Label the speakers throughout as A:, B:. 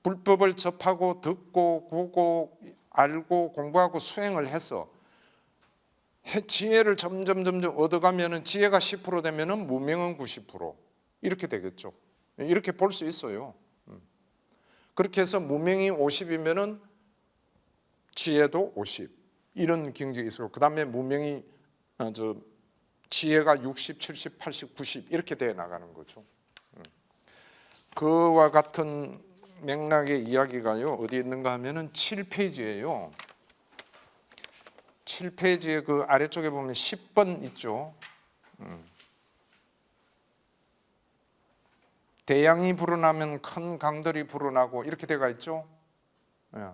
A: 불법을 접하고 듣고 보고 알고 공부하고 수행을 해서 지혜를 점점 얻어가면은 지혜가 10% 되면은 무명은 90% 이렇게 되겠죠. 이렇게 볼 수 있어요. 그렇게 해서 무명이 50이면은 지혜도 50 이런 경지가 있어요. 그 다음에 무명이 지혜가 60, 70, 80, 90 이렇게 돼 나가는 거죠. 그와 같은 맥락의 이야기가요 어디 있는가 하면은 7페이지예요. 7페이지의 그 아래쪽에 보면 10번 있죠. 대양이 불어나면 큰 강들이 불어나고 이렇게 돼가 있죠. 예.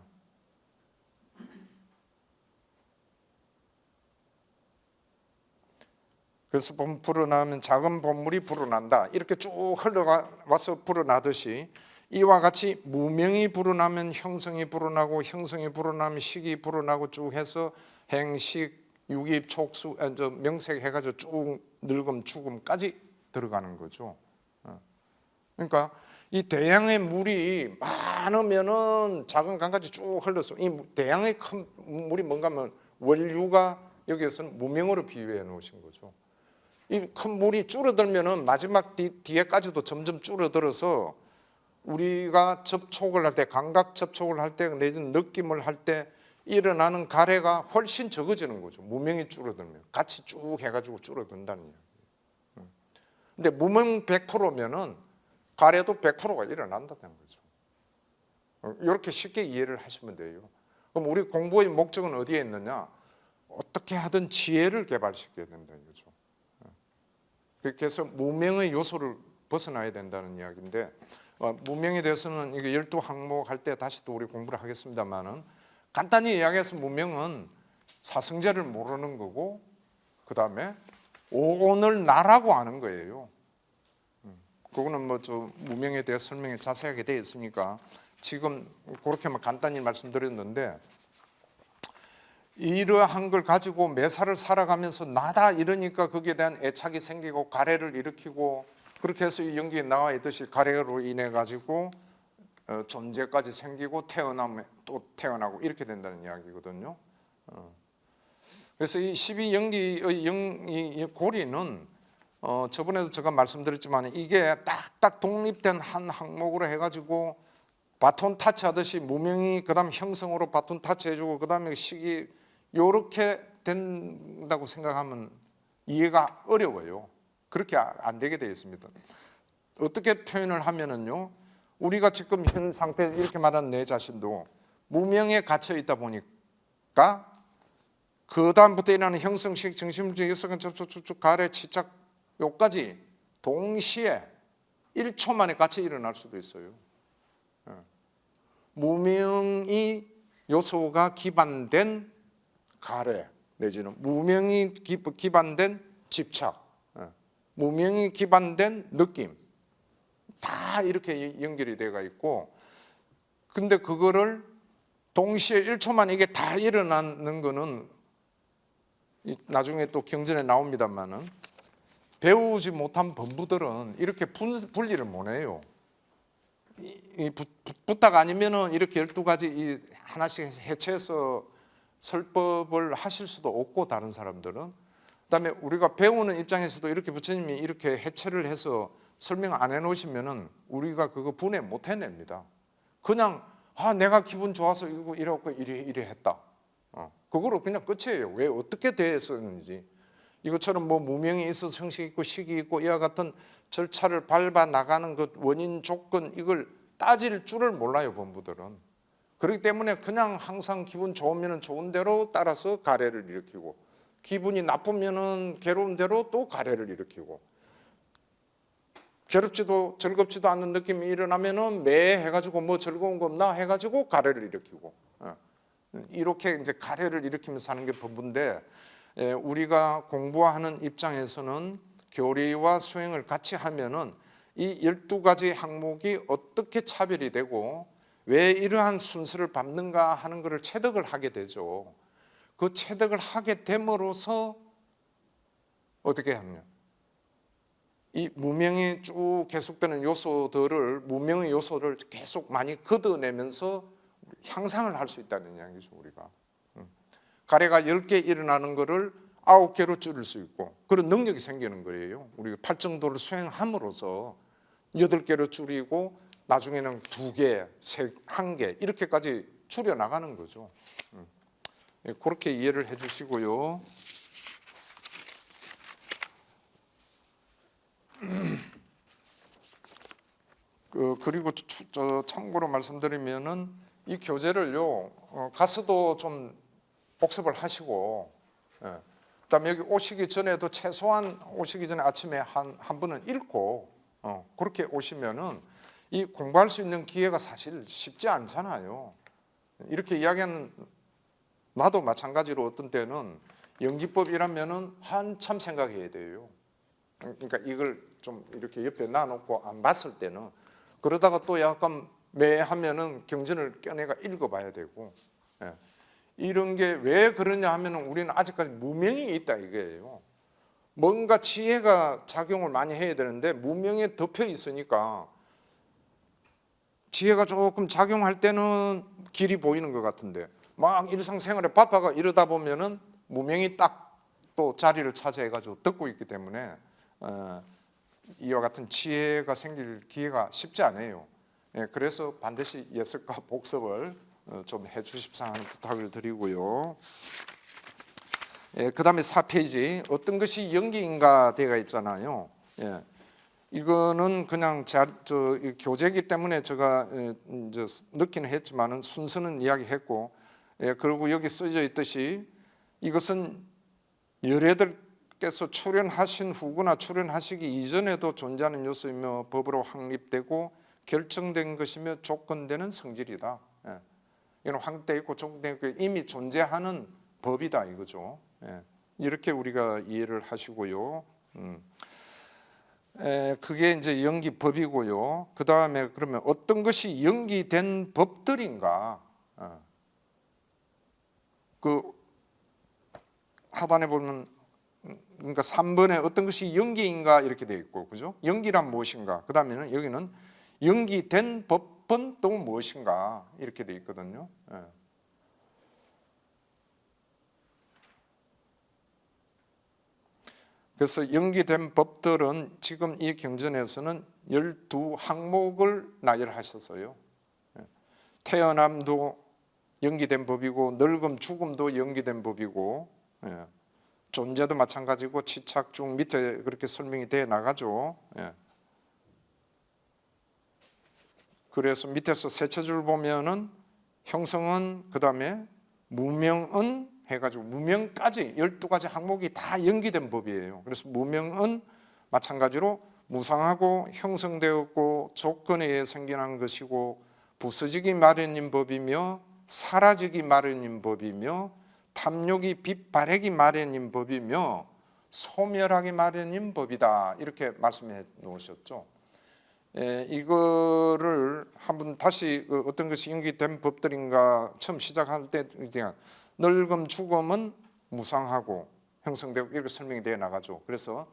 A: 그래서 불어나면 작은 봄물이 불어난다 이렇게 쭉 흘러와서 불어나듯이 이와 같이 무명이 불어나면 형성이 불어나고 형성이 불어나면 식이 불어나고 쭉 해서 행식, 유깁, 촉수, 명색 해가지고 쭉 늙음, 죽음까지 들어가는 거죠. 그러니까 이 대양의 물이 많으면은 작은 강까지 쭉 흘러서 이 대양의 큰 물이 뭔가 하면 원류가 여기에서는 무명으로 비유해 놓으신 거죠. 이 큰 물이 줄어들면은 마지막 뒤에까지도 점점 줄어들어서 우리가 접촉을 할 때 감각 접촉을 할 때 내지는 느낌을 할 때 일어나는 가래가 훨씬 적어지는 거죠. 무명이 줄어들면 같이 쭉 해가지고 줄어든다는 이야기. 근데 무명 100%면은 가래도 100%가 일어난다는 거죠. 이렇게 쉽게 이해를 하시면 돼요. 그럼 우리 공부의 목적은 어디에 있느냐? 어떻게 하든 지혜를 개발시켜야 된다는 거죠. 그렇게 해서 무명의 요소를 벗어나야 된다는 이야기인데 무명에 대해서는 이게 12항목 할 때 다시 또 우리 공부를 하겠습니다만은 간단히 이야기해서 무명은 사성제를 모르는 거고 그 다음에 오늘 나라고 아는 거예요. 그거는 뭐 무명에 대해 설명이 자세하게 되어 있으니까 지금 그렇게만 간단히 말씀드렸는데 이러한 걸 가지고 매사를 살아가면서 나다 이러니까 거기에 대한 애착이 생기고 가래를 일으키고 그렇게 해서 이 연기에 나와 있듯이 가래로 인해 가지고 존재까지 생기고 태어나면 또 태어나고 이렇게 된다는 이야기거든요. 그래서 이 12연기의 고리는 저번에도 제가 말씀드렸지만 이게 딱딱 독립된 한 항목으로 해가지고 바톤 타치하듯이 무명이 그다음 형성으로 바톤 타치해주고 그다음에 식이 이렇게 된다고 생각하면 이해가 어려워요. 그렇게 안 되게 되어 있습니다. 어떻게 표현을 하면은요, 우리가 지금 현 상태 이렇게 말하는 내 자신도 무명에 갇혀 있다 보니까 그 다음부터 일어나는 형성식, 정신적, 여성은 쭉쭉쭉 가래, 치착 요까지 동시에 1초 만에 같이 일어날 수도 있어요. 무명이 요소가 기반된 가래 내지는 무명이 기반된 집착, 무명이 기반된 느낌 다 이렇게 연결이 되어 있고 근데 그거를 동시에 1초만 이게 다 일어나는 거는 나중에 또 경전에 나옵니다만은 배우지 못한 범부들은 이렇게 분리를 못 해요. 부탁 아니면은 이렇게 12가지 하나씩 해체해서 설법을 하실 수도 없고 다른 사람들은 그다음에 우리가 배우는 입장에서도 이렇게 부처님이 이렇게 해체를 해서 설명 안 해놓으시면은 우리가 그거 분해 못 해냅니다. 그냥 내가 기분 좋아서 이거 이래갖고 이래 했다. 그거로 그냥 끝이에요. 왜 어떻게 됐었는지 이것처럼 뭐 무명이 있어서 형식이 있고 식이 있고 이와 같은 절차를 밟아 나가는 그 원인 조건 이걸 따질 줄을 몰라요 범부들은. 그렇기 때문에 그냥 항상 기분 좋으면 좋은 대로 따라서 가래를 일으키고 기분이 나쁘면은 괴로운 대로 또 가래를 일으키고 괴롭지도 즐겁지도 않는 느낌이 일어나면은 매 해가지고 뭐 즐거운 거 없나 해가지고 가래를 일으키고 이렇게 이제 가래를 일으키면서 사는 게 법인데 우리가 공부하는 입장에서는 교리와 수행을 같이 하면은 이 12가지 항목이 어떻게 차별이 되고 왜 이러한 순서를 밟는가 하는 것을 체득을 하게 되죠. 그 체득을 하게 됨으로써 어떻게 하냐? 이 무명이 쭉 계속되는 요소들을, 무명의 요소를 계속 많이 걷어내면서 향상을 할 수 있다는 이야기죠. 우리가 가래가 10개 일어나는 거를 9개로 줄일 수 있고 그런 능력이 생기는 거예요. 우리가 팔정도를 수행함으로써 8개로 줄이고 나중에는 2개, 1개 이렇게까지 줄여 나가는 거죠. 그렇게 이해를 해 주시고요. 그리고 참고로 말씀드리면은 이 교재를요, 가서도 좀 복습을 하시고, 그다음에 여기 오시기 전에도 최소한 오시기 전에 아침에 한 번은 읽고, 그렇게 오시면은 이 공부할 수 있는 기회가 사실 쉽지 않잖아요. 이렇게 이야기하는 나도 마찬가지로 어떤 때는 연기법이라면은 한참 생각해야 돼요. 그러니까 이걸 좀 이렇게 옆에 놔놓고 안 봤을 때는 그러다가 또 약간 매하면은 경전을 껴내가 읽어봐야 되고, 이런 게 왜 그러냐 하면은 우리는 아직까지 무명이 있다 이거예요. 뭔가 지혜가 작용을 많이 해야 되는데 무명에 덮여 있으니까 지혜가 조금 작용할 때는 길이 보이는 것 같은데 막 일상생활에 바빠가 이러다 보면은 무명이 딱 또 자리를 차지해가지고 듣고 있기 때문에 이와 같은 지혜가 생길 기회가 쉽지 않아요. 그래서 반드시 예습과 복습을 좀 해주십사 하는 부탁을 드리고요. 그 다음에 4페이지 어떤 것이 연기인가 되어 있잖아요. 이거는 그냥 교재이기 때문에 제가 이제 넣기는 했지만은 순서는 이야기했고, 그리고 여기 써져 있듯이 이것은 열애들께서 출현하신 후거나 출현하시기 이전에도 존재하는 요소이며 법으로 확립되고 결정된 것이며 조건되는 성질이다. 이건 확립되어 있고 조건되어 있고 이미 존재하는 법이다 이거죠. 이렇게 우리가 이해를 하시고요. 그게 이제 연기법이고요. 그 다음에 그러면 어떤 것이 연기된 법들인가? 그 하반에 보면 그러니까 3번에 어떤 것이 연기인가 이렇게 되어 있고, 그죠? 연기란 무엇인가? 그 다음에는 여기는 연기된 법은 또 무엇인가 이렇게 되어 있거든요. 그래서 연기된 법들은 지금 이 경전에서는 12항목을 나열하셨어요. 태어남도 연기된 법이고 늙음 죽음도 연기된 법이고, 존재도 마찬가지고 치착중 밑에 그렇게 설명이 되어 나가죠. 그래서 밑에서 셋째 줄 보면은 형성은 그 다음에 무명은 해가지고 무명까지 12가지 항목이 다 연기된 법이에요. 그래서 무명은 마찬가지로 무상하고 형성되었고 조건에 의해 생겨난 것이고 부서지기 마련인 법이며 사라지기 마련인 법이며 탐욕이 빛바래기 마련인 법이며 소멸하기 마련인 법이다 이렇게 말씀해 놓으셨죠. 이거를 한번 다시 어떤 것이 연기된 법들인가 처음 시작할 때 늙음 죽음은 무상하고 형성되고 이렇게 설명이 되어 나가죠. 그래서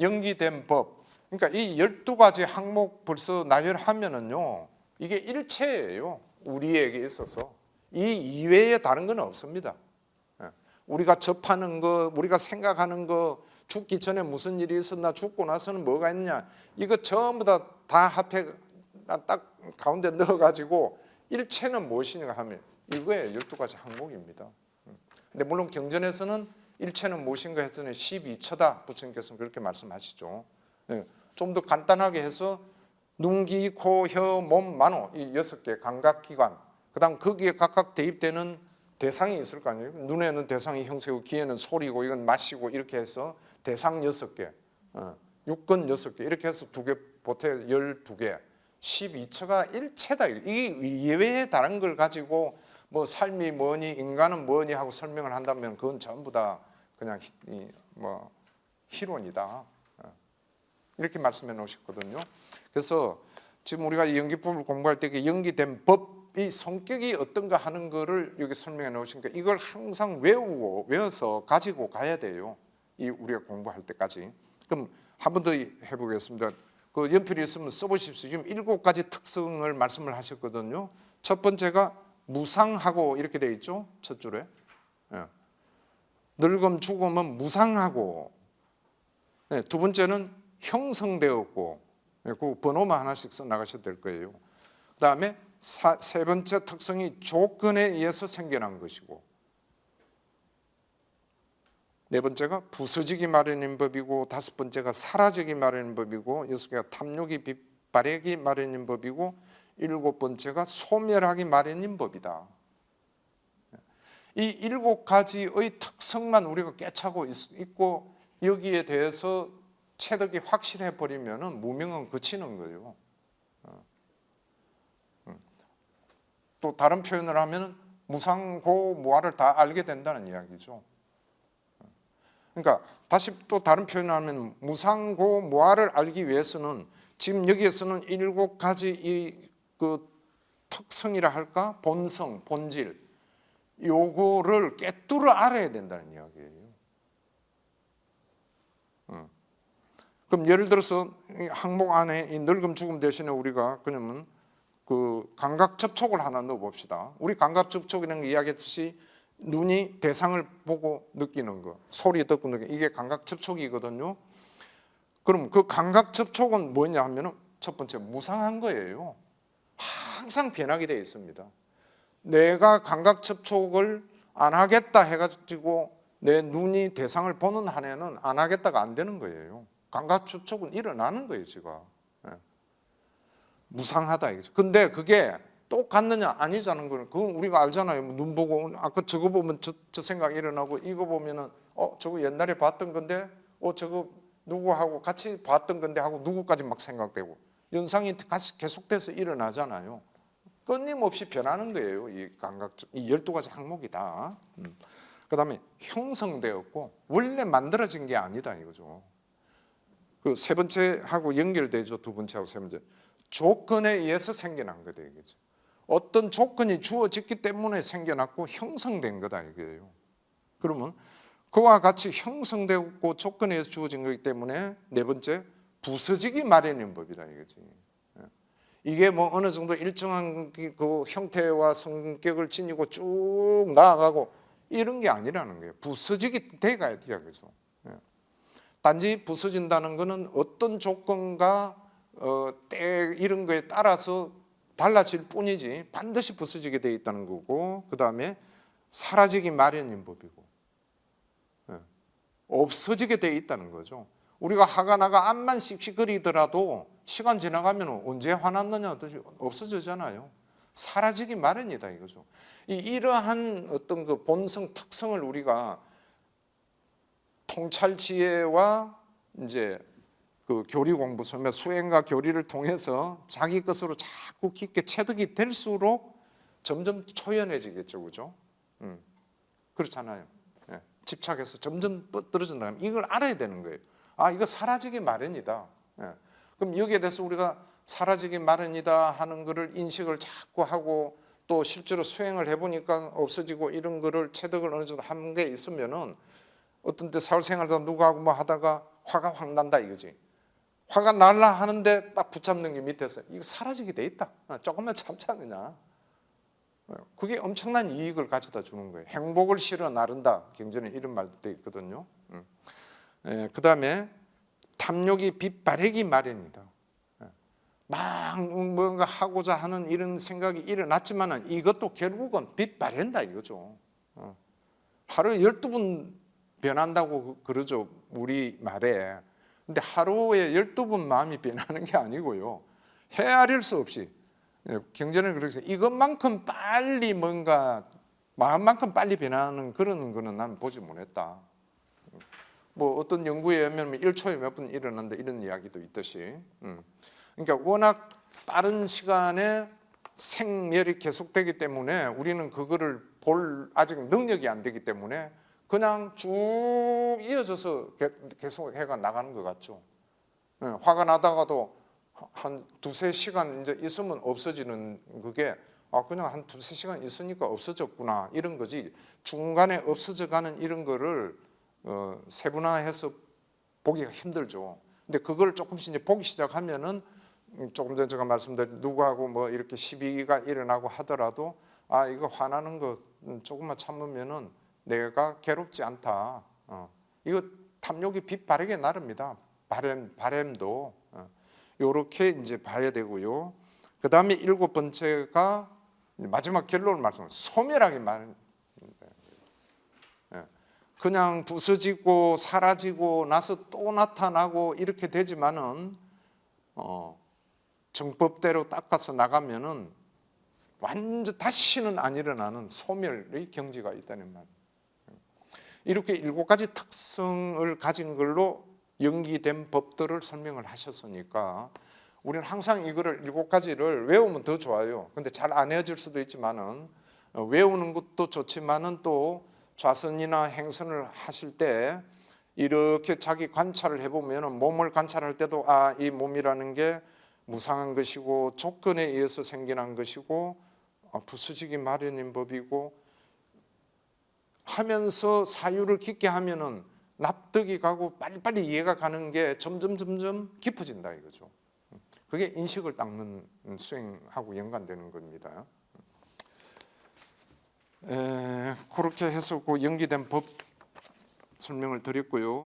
A: 연기된 법, 그러니까 이 12가지 항목 벌써 나열하면은요 이게 일체예요. 우리에게 있어서 이 이외에 다른 건 없습니다. 우리가 접하는 거, 우리가 생각하는 거, 죽기 전에 무슨 일이 있었나, 죽고 나서는 뭐가 있냐, 이거 전부 다 합해 딱 가운데 넣어가지고 일체는 무엇이냐 하면 이거에 12가지 항목입니다. 근데 물론 경전에서는 일체는 무엇인가 했더니 12처다 부처님께서는 그렇게 말씀하시죠. 좀 더 간단하게 해서 눈, 귀, 코, 혀, 몸, 만호 이 6개 감각기관, 그 다음 거기에 각각 대입되는 대상이 있을 거 아니에요. 눈에는 대상이 형세고 귀에는 소리고 이건 맛이고 이렇게 해서 대상 6개, 육근 6개 이렇게 해서 2개 보태 12개 12처가 일체다. 이게 이외에 다른 걸 가지고 뭐 삶이 뭐니 인간은 뭐니 하고 설명을 한다면 그건 전부 다 그냥 뭐 희론이다 이렇게 말씀해 놓으셨거든요. 그래서 지금 우리가 연기법을 공부할 때 연기된 법이 성격이 어떤가 하는 거를 여기 설명해 놓으시니까 이걸 항상 외워서 가지고 가야 돼요. 이 우리가 공부할 때까지. 그럼 한 번 더 해보겠습니다. 그 연필이 있으면 써보십시오. 지금 7가지 특성을 말씀을 하셨거든요. 첫 번째가 무상하고 이렇게 되어 있죠. 첫 줄에. 늙음 죽음은 무상하고, 두 번째는 형성되었고, 그 번호만 하나씩 써 나가셔도 될 거예요. 그 다음에 세 번째 특성이 조건에 의해서 생겨난 것이고, 네 번째가 부서지기 마련인 법이고, 다섯 번째가 사라지기 마련인 법이고, 여섯 개가 탐욕이 빗바래기 마련인 법이고, 일곱 번째가 소멸하기 마련인 법이다. 이 7가지의 특성만 우리가 꿰차고 있고 여기에 대해서 체득이 확실해 버리면 무명은 그치는 거예요. 또 다른 표현을 하면 무상고무아를 다 알게 된다는 이야기죠. 그러니까 다시 또 다른 표현을 하면 무상고무아를 알기 위해서는 지금 여기에서는 7가지 이 그 특성이라 할까, 본성, 본질, 요거를 꿰뚫어 알아야 된다는 이야기예요. 그럼 예를 들어서 항목 안에 이 늙음 죽음 대신에 우리가 그러면 그 감각 접촉을 하나 넣어 봅시다. 우리 감각 접촉이라는 거 이야기했듯이 눈이 대상을 보고 느끼는 거, 소리 듣고 느끼는 거, 이게 감각 접촉이거든요. 그럼 그 감각 접촉은 뭐냐 하면은 첫 번째 무상한 거예요. 항상 변하게 되어 있습니다. 내가 감각 접촉을 안 하겠다 해가지고 내 눈이 대상을 보는 한에는 안 하겠다가 안 되는 거예요. 감각 접촉은 일어나는 거예요, 지가. 무상하다 이거죠. 근데 그게 똑같느냐 아니자는 거는 그건 우리가 알잖아요. 눈 보고 아까 저거 보면 저 생각이 일어나고, 이거 보면은 저거 옛날에 봤던 건데 저거 누구하고 같이 봤던 건데 하고 누구까지 막 생각되고, 연상이 계속돼서 일어나잖아요. 끊임없이 변하는 거예요. 이 감각, 이 12가지 항목이 다. 그 다음에 형성되었고 원래 만들어진 게 아니다 이거죠. 그 세 번째하고 연결되죠. 두 번째하고 세 번째. 조건에 의해서 생겨난 거다 이거죠. 어떤 조건이 주어졌기 때문에 생겨났고 형성된 거다 이거예요. 그러면 그와 같이 형성되고 조건에 의해서 주어진 거기 때문에 네 번째, 부서지기 마련인 법이다 이거지. 이게 뭐 어느 정도 일정한 그 형태와 성격을 지니고 쭉 나아가고 이런 게 아니라는 거예요. 부서지게 돼가야 돼요, 그죠? 단지 부서진다는 것은 어떤 조건과 때 이런 거에 따라서 달라질 뿐이지 반드시 부서지게 돼 있다는 거고, 그 다음에 사라지기 마련인 법이고, 없어지게 돼 있다는 거죠. 우리가 화가 나가 앞만 씩씩거리더라도 시간 지나가면 언제 화났느냐 없어지잖아요. 사라지기 마련이다 이거죠. 이러한 어떤 그 본성 특성을 우리가 통찰 지혜와 이제 그 교리 공부, 수행과 교리를 통해서 자기 것으로 자꾸 깊게 체득이 될수록 점점 초연해지겠죠, 그죠? 그렇잖아요. 집착해서 점점 떨어진다. 이걸 알아야 되는 거예요. 이거 사라지기 마련이다. 그럼 여기에 대해서 우리가 사라지기 마련이다 하는 거를 인식을 자꾸 하고 또 실제로 수행을 해보니까 없어지고 이런 거를 체득을 어느 정도 한 게 있으면은 어떤 때 사회생활도 누구하고 뭐 하다가 화가 확 난다 이거지. 화가 날라 하는데 딱 붙잡는 게 밑에서 이거 사라지게 돼 있다. 조금만 참자 그냥. 그게 엄청난 이익을 가져다 주는 거예요. 행복을 실어 나른다. 경전에 이런 말도 돼 있거든요. 그 다음에 탐욕이 빗바래기 마련이다. 막 뭔가 하고자 하는 이런 생각이 일어났지만 이것도 결국은 빗바랜다 이거죠. 하루에 12번 변한다고 그러죠, 우리 말에. 근데 하루에 12번 마음이 변하는 게 아니고요, 헤아릴 수 없이 경전은 그렇게 이것만큼 빨리 뭔가 마음만큼 빨리 변하는 그런 거는 난 보지 못했다. 뭐 어떤 연구에 의하면 1초에 몇 번 일어난다 이런 이야기도 있듯이, 그러니까 워낙 빠른 시간에 생멸이 계속되기 때문에 우리는 그거를 볼 아직 능력이 안 되기 때문에 그냥 쭉 이어져서 계속 해가 나가는 것 같죠. 화가 나다가도 한 두세 시간 이제 있으면 없어지는 그게 그냥 한 두세 시간 있으니까 없어졌구나 이런 거지, 중간에 없어져 가는 이런 거를 세분화해서 보기가 힘들죠. 근데 그걸 조금씩 이제 보기 시작하면은 조금 전에 제가 말씀드린 누구하고 뭐 이렇게 시비가 일어나고 하더라도 아 이거 화나는 거 조금만 참으면은 내가 괴롭지 않다. 이거 탐욕이 빛 바르게 나릅니다. 바램도 요렇게 이제 봐야 되고요. 그 다음에 7번째가 마지막 결론을 말씀드립니다. 소멸하게 말. 그냥 부서지고 사라지고 나서 또 나타나고 이렇게 되지만은 정법대로 닦아서 나가면은 완전 다시는 안 일어나는 소멸의 경지가 있다는 말. 이렇게 7가지 특성을 가진 걸로 연기된 법들을 설명을 하셨으니까 우리는 항상 이거를 7가지를 외우면 더 좋아요. 근데 잘 안 외워질 수도 있지만은 외우는 것도 좋지만은 또 좌선이나 행선을 하실 때 이렇게 자기 관찰을 해보면은 몸을 관찰할 때도 아, 이 몸이라는 게 무상한 것이고 조건에 의해서 생겨난 것이고 부서지기 마련인 법이고 하면서 사유를 깊게 하면은 납득이 가고 빨리빨리 이해가 가는 게 점점 깊어진다 이거죠. 그게 인식을 닦는 수행하고 연관되는 겁니다. 그렇게 해서 그 연기된 법 설명을 드렸고요.